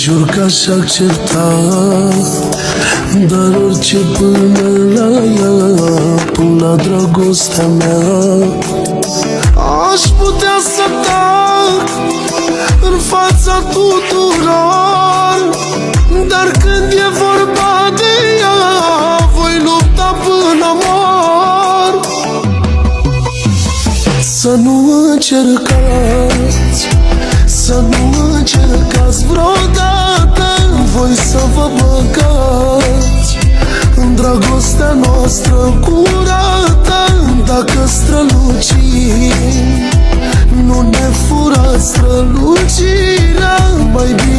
Jur că aș accepta, dar orice până la ea, până la dragostea mea. Aș putea să tac în fața tuturor, dar când e vorba de ea, voi lupta până mor. Să nu încercați, să nu încercați vreodată voi să vă băgați în dragostea noastră curată. Dacă strălucim, nu ne furați strălucirea, mai bine